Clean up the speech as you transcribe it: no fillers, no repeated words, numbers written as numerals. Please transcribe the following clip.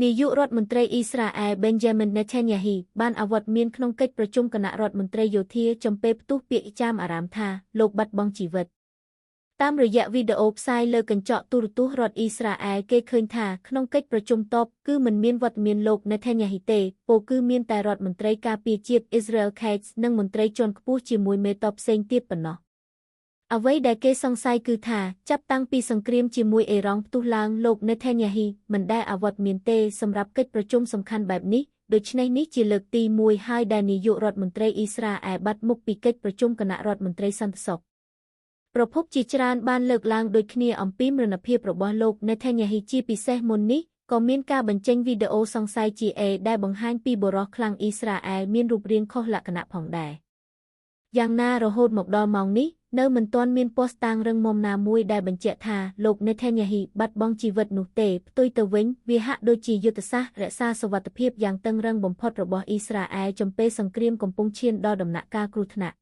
នាយករដ្ឋមន្ត្រីអ៊ីស្រាអែល Benjamin Netanyahu បានអវត្តមានក្នុងកិច្ចប្រជុំគណៈរដ្ឋមន្ត្រីយោធាចំពេលផ្ទុះពាក្យចាមអារ៉ាមថាលោកបាត់បង់ជីវិតតាមរយៈវីដេអូផ្សាយលើកញ្ចក់ទូរទស្សន៍រដ្ឋអ៊ីស្រាអែលគេឃើញថាក្នុងកិច្ចប្រជុំតបគឺមិនមានវត្តមានលោក Netanyahu ទេពោលគឺមានតែរដ្ឋមន្ត្រីការពារជាតិ Israel Katz និងមន្ត្រីជាន់ខ្ពស់ជាមួយមេតបផ្សេងទៀតប៉ុណ្ណោះអ្វីដែលគេសង្ស័យគឺថាចាប់តាំងពីសង្គ្រាមជាមួយអ៊ីរ៉ង់ផ្ទុះឡើងលោក Netanyahu មិនដែលអវត្តមានទេសម្រាប់កិច្ចប្រជុំសំខាន់បែបនេះដូច្នេះនេះជាលើកទី1ហើយដែលនាយករដ្ឋមន្ត្រីអ៊ីស្រាអែលបាត់មុខពីកិច្ចប្រជុំគណៈរដ្ឋមន្ត្រីសន្តិសុខប្រភពជាច្រើនបានលើកឡើងដូចគ្នាអំពីមរណភាពរបស់លោក Netanyahu ជាពិសេសមុននេះក៏មានការបញ្ចេញវីដេអូសង្ស័យជាដែលបង្ហាញពីបុរសខ្លាំងអ៊ីស្រាអែលមានរូបរាងខុសលក្ខណៈផងដែរយ៉ាងណារហូតមកដល់ម៉ោងនេះនៅមិនទាន់មានភស្តុតាងរឹងមាំណាមួយដែលបញ្ជាក់ថាលោក Netanyahu បាត់បង់ជីវិតនោះទេផ្ទុយទៅវិញវាហាក់ដូចជាយុទ្ធសាស្ត្ររក្សាសុវត្ថិភាពយ៉ាងតឹងរ៉ឹងបំផុតរបស់អ៊ីស្រាអែលចំពេលសង្គ្រាមកំពុងឈានដល់ដំណាក់កាលគ្រោះថ្នាក់